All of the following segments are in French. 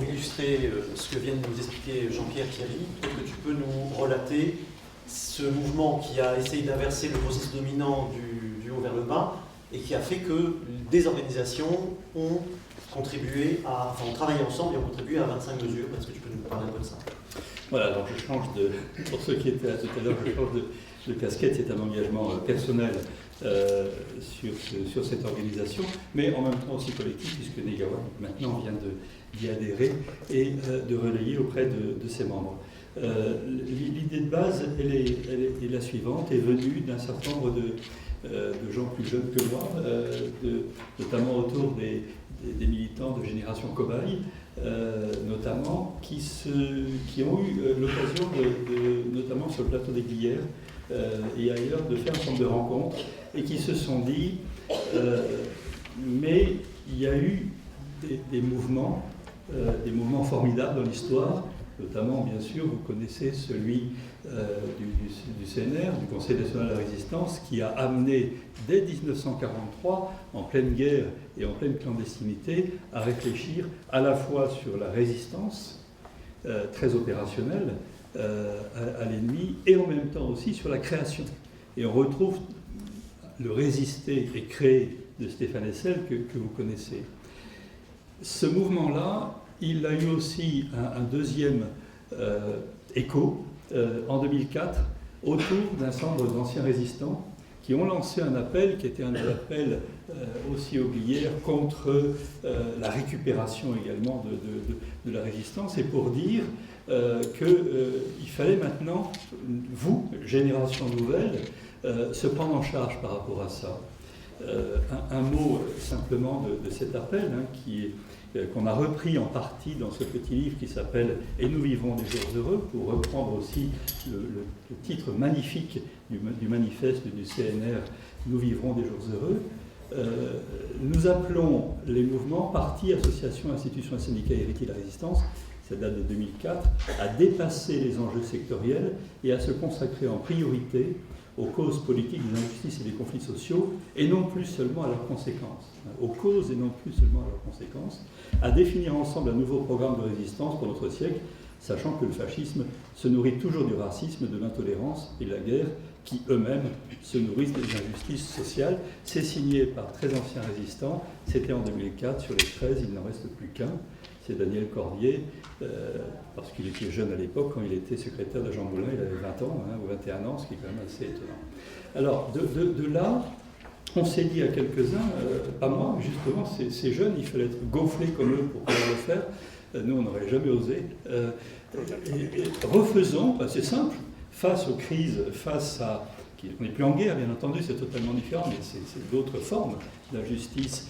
pour illustrer ce que vient de nous expliquer Jean-Pierre Thierry, peut-être que tu peux nous relater ce mouvement qui a essayé d'inverser le processus dominant du haut vers le bas et qui a fait que des organisations ont contribué à, enfin, ont travaillé ensemble et ont contribué à 25 mesures. Est-ce que tu peux nous parler un peu de ça? Voilà, alors je change de, pour ceux qui étaient là tout à l'heure, je change de casquette, c'est un engagement personnel sur cette organisation, mais en même temps aussi collectif, puisque Negawa maintenant vient d'y adhérer et de relayer auprès de ses membres. L'idée de base, elle est la suivante, est venue d'un certain nombre de gens plus jeunes que moi, notamment autour des militants de Génération Cobaye, notamment, qui ont eu l'occasion, notamment sur le plateau des Glières et ailleurs, de faire un certain nombre de rencontres et qui se sont dit mais il y a eu des mouvements formidables dans l'histoire, notamment, bien sûr, vous connaissez celui du CNR, du Conseil national de la résistance, qui a amené, dès 1943, en pleine guerre et en pleine clandestinité, à réfléchir à la fois sur la résistance, très opérationnelle, à l'ennemi, et en même temps aussi sur la création. Et on retrouve le résister et créer de Stéphane Hessel que vous connaissez. Ce mouvement-là, il a eu aussi un deuxième écho en 2004 autour d'un certain nombre d'anciens résistants qui ont lancé un appel qui était un appel aussi aux Glières contre la récupération également de la résistance et pour dire qu'il fallait maintenant, vous, génération nouvelle, se prendre en charge par rapport à ça. Un mot simplement de cet appel qu'on a repris en partie dans ce petit livre qui s'appelle « Et nous vivrons des jours heureux », pour reprendre aussi le titre magnifique du manifeste du CNR « Nous vivrons des jours heureux ». Nous appelons les mouvements, partis, associations, institutions et syndicats héritiers de la résistance, ça date de 2004, à dépasser les enjeux sectoriels et à se consacrer en priorité aux causes politiques des injustices et des conflits sociaux, et non plus seulement à leurs conséquences. Aux causes et non plus seulement à leurs conséquences, à définir ensemble un nouveau programme de résistance pour notre siècle, sachant que le fascisme se nourrit toujours du racisme, de l'intolérance et de la guerre, qui eux-mêmes se nourrissent des injustices sociales. C'est signé par 13 anciens résistants, c'était en 2004, sur les 13, il n'en reste plus qu'un. C'est Daniel Cordier, parce qu'il était jeune à l'époque, quand il était secrétaire de Jean Moulin, il avait 20 ans, ou 21 ans, ce qui est quand même assez étonnant. Alors, de là, on s'est dit à quelques-uns, pas moi, mais justement, ces jeunes, il fallait être gonflés comme eux pour pouvoir le faire. Nous, on n'aurait jamais osé. Et refaisons, c'est simple, face aux crises, face à... On n'est plus en guerre, bien entendu, c'est totalement différent, mais c'est d'autres formes d'injustice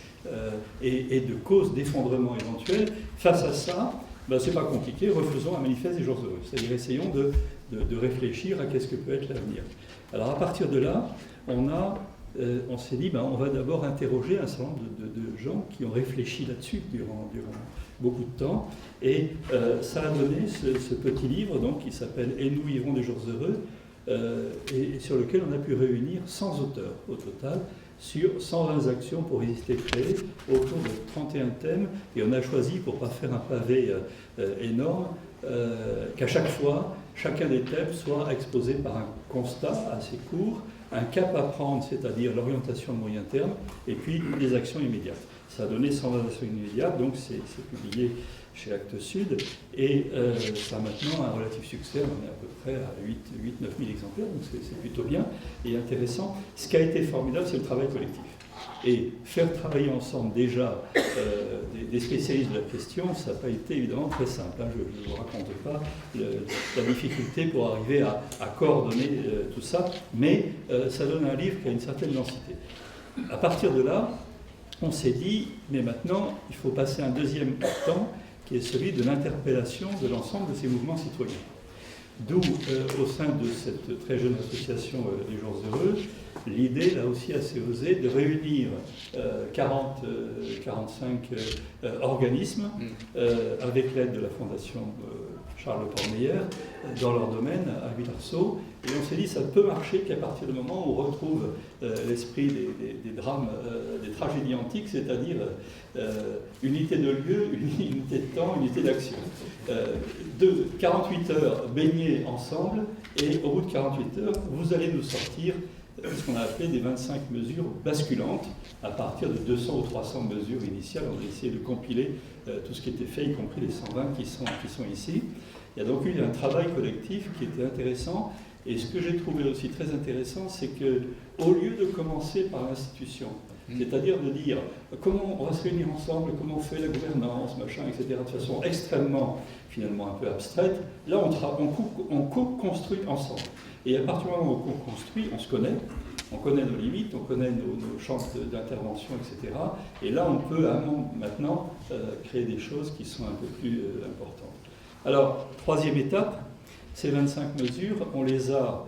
et de causes d'effondrement éventuels. Face à ça, c'est pas compliqué, refaisons un manifeste des jours heureux. C'est-à-dire essayons de réfléchir à qu'est-ce que peut être l'avenir. Alors à partir de là, on s'est dit, on va d'abord interroger un certain nombre de gens qui ont réfléchi là-dessus durant beaucoup de temps. Et ça a donné ce petit livre donc, qui s'appelle « Et nous vivrons des jours heureux », et sur lequel on a pu réunir 100 auteurs au total, sur 120 actions pour résister créer, autour de 31 thèmes, et on a choisi, pour ne pas faire un pavé énorme, qu'à chaque fois, chacun des thèmes soit exposé par un constat assez court, un cap à prendre, c'est-à-dire l'orientation de moyen terme, et puis des actions immédiates. Ça a donné 120 actions immédiates, donc c'est publié chez Actes Sud, et ça a maintenant un relatif succès, on est à peu près à 8-9 000 exemplaires, donc c'est plutôt bien et intéressant. Ce qui a été formidable, c'est le travail collectif. Et faire travailler ensemble déjà des spécialistes de la question, ça n'a pas été évidemment très simple. Je ne vous raconte pas la difficulté pour arriver à coordonner tout ça, mais ça donne un livre qui a une certaine densité. À partir de là, on s'est dit, mais maintenant, il faut passer un deuxième temps, qui est celui de l'interpellation de l'ensemble de ces mouvements citoyens. D'où, au sein de cette très jeune association des Jours Heureux, l'idée, là aussi assez osée, de réunir 45 organismes avec l'aide de la Fondation Charles Pormeyer, dans leur domaine à Villarceau. Et on s'est dit ça ne peut marcher qu'à partir du moment où on retrouve l'esprit des drames, des tragédies antiques, c'est-à-dire unité de lieu, unité de temps, unité d'action. 48 heures baignés ensemble, et au bout de 48 heures, vous allez nous sortir ce qu'on a appelé des 25 mesures basculantes à partir de 200 ou 300 mesures initiales. On a essayé de compiler tout ce qui était fait, y compris les 120 qui sont ici. Il y a donc eu un travail collectif qui était intéressant. Et ce que j'ai trouvé aussi très intéressant, c'est qu'au lieu de commencer par l'institution, c'est-à-dire de dire comment on va se réunir ensemble, comment on fait la gouvernance, machin, etc., de façon extrêmement, finalement, un peu abstraite, là on co-construit ensemble. Et à partir du moment où on construit, on connaît nos limites, on connaît nos champs d'intervention, etc. Et là, on peut maintenant créer des choses qui sont un peu plus importantes. Alors, troisième étape, ces 25 mesures, on les a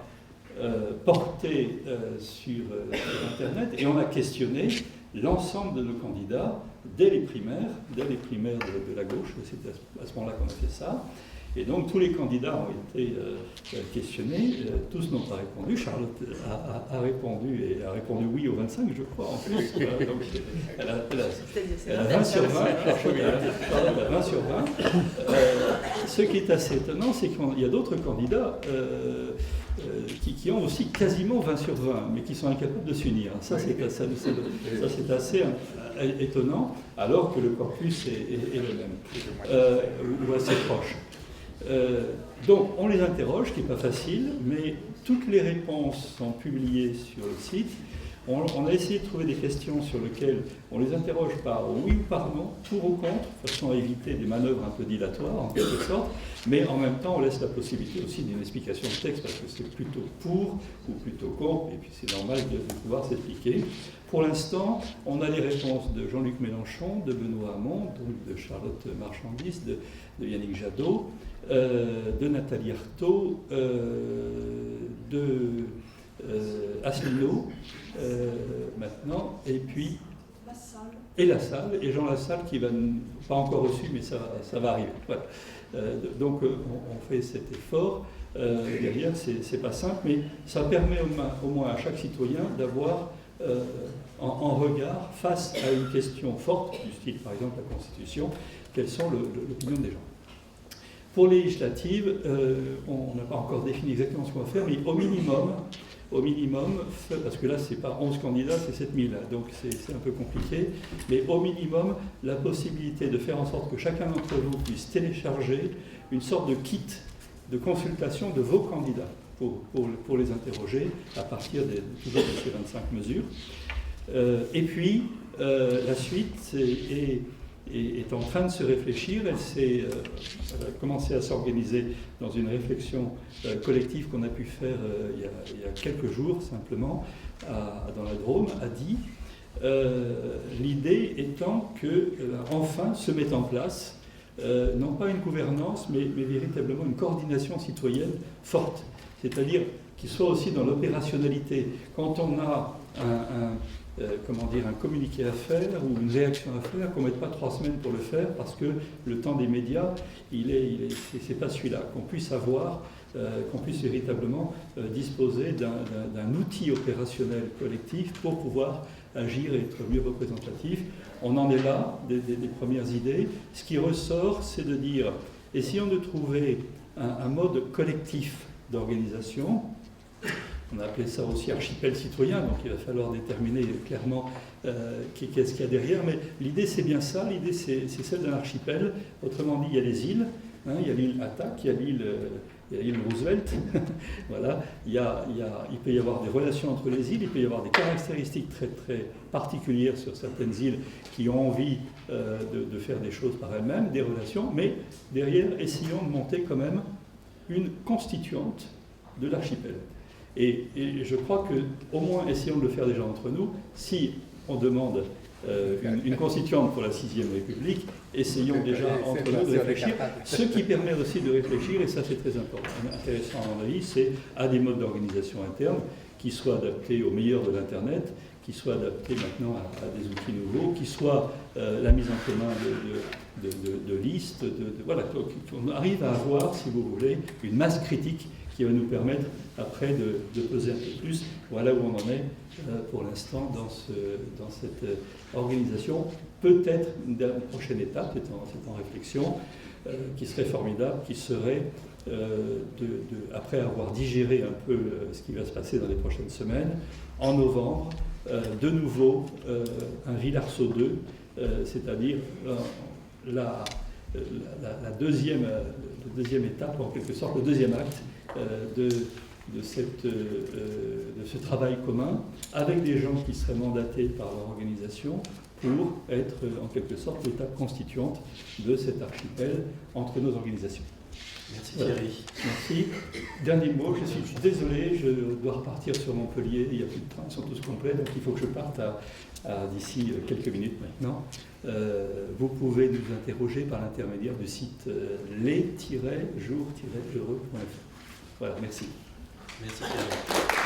portées sur Internet et on a questionné l'ensemble de nos candidats dès les primaires de la gauche. C'est à ce moment-là qu'on a fait ça. Et donc tous les candidats ont été questionnés, tous n'ont pas répondu. Charlotte a répondu, et a répondu oui aux 25, je crois, en plus. Donc, elle a 20 sur 20, Charlotte a 20 sur 20. Ce qui est assez étonnant, c'est qu'il y a d'autres candidats qui ont aussi quasiment 20 sur 20, mais qui sont incapables de s'unir. Ça, c'est assez étonnant, alors que le corpus est le même, ou assez proche. Donc on les interroge, ce qui n'est pas facile, mais toutes les réponses sont publiées sur le site. On a essayé de trouver des questions sur lesquelles on les interroge par oui ou par non, pour ou contre, de façon à éviter des manœuvres un peu dilatoires en quelque sorte, mais en même temps on laisse la possibilité aussi d'une explication de texte, parce que c'est plutôt pour ou plutôt contre, et puis c'est normal de pouvoir s'expliquer. Pour l'instant, on a les réponses de Jean-Luc Mélenchon, de Benoît Hamon, donc de Charlotte Marchandis, de Yannick Jadot, de Nathalie Arthaud, de Asselineau, maintenant, et puis la salle, et Jean Lassalle qui va, pas encore reçu, mais ça va arriver. Voilà. Donc on fait cet effort. Derrière, c'est pas simple, mais ça permet au moins à chaque citoyen d'avoir en regard, face à une question forte, du style par exemple la Constitution, quelles sont l'opinion des gens. Pour les législatives, on n'a pas encore défini exactement ce qu'on va faire, mais au minimum, parce que là c'est pas 11 candidats, c'est 7000, donc c'est un peu compliqué, mais au minimum, la possibilité de faire en sorte que chacun d'entre vous puisse télécharger une sorte de kit de consultation de vos candidats pour les interroger à partir toujours de ces 25 mesures. Et puis, la suite est en train de se réfléchir. Elle a commencé à s'organiser dans une réflexion collective qu'on a pu faire il y a quelques jours, simplement, dans la Drôme, à Die. L'idée étant que, enfin, se mette en place, non pas une gouvernance, mais véritablement une coordination citoyenne forte. C'est-à-dire qu'il soit aussi dans l'opérationnalité. Quand on a un communiqué à faire ou une réaction à faire, qu'on ne mette pas 3 semaines pour le faire, parce que le temps des médias, c'est pas celui-là. Qu'on puisse avoir, qu'on puisse véritablement disposer d'un outil opérationnel collectif pour pouvoir agir et être mieux représentatif. On en est là, des premières idées. Ce qui ressort, c'est de dire, essayons de trouver un mode collectif d'organisation. On a appelé ça aussi archipel citoyen, donc il va falloir déterminer clairement qu'est-ce qu'il y a derrière. Mais l'idée, c'est bien ça, l'idée, c'est celle d'un archipel. Autrement dit, il y a les îles, il y a l'île Attaque, il y a l'île Roosevelt. Voilà. Il peut y avoir des relations entre les îles, il peut y avoir des caractéristiques très, très particulières sur certaines îles qui ont envie de faire des choses par elles-mêmes, des relations, mais derrière, essayons de monter quand même une constituante de l'archipel. Et je crois qu'au moins, essayons de le faire déjà entre nous. Si on demande une constituante pour la 6e République, essayons déjà entre nous de réfléchir. Ce qui permet aussi de réfléchir, et ça c'est très intéressant à mon avis, c'est à des modes d'organisation interne qui soit adapté au meilleur de l'Internet, qui soit adapté maintenant à des outils nouveaux, qui soit la mise en commun de listes, voilà, qu'on arrive à avoir, si vous voulez, une masse critique qui va nous permettre après de peser un peu plus. Voilà où on en est pour l'instant dans cette organisation. Peut-être une prochaine étape, c'est en réflexion, qui serait formidable, qui serait, après avoir digéré un peu ce qui va se passer dans les prochaines semaines, en novembre, de nouveau un Villars-Saut 2, c'est-à-dire la deuxième étape, en quelque sorte, le deuxième acte de ce travail commun, avec des gens qui seraient mandatés par leur organisation pour être en quelque sorte l'étape constituante de cet archipel entre nos organisations. Merci voilà. Thierry. Merci. Dernier mot, je suis désolé, je dois repartir sur Montpellier, il n'y a plus de trains, ils sont tous complets, donc il faut que je parte d'ici quelques minutes maintenant. Vous pouvez nous interroger par l'intermédiaire du site les-jour-heureux.fr. Voilà, merci. Merci Thierry.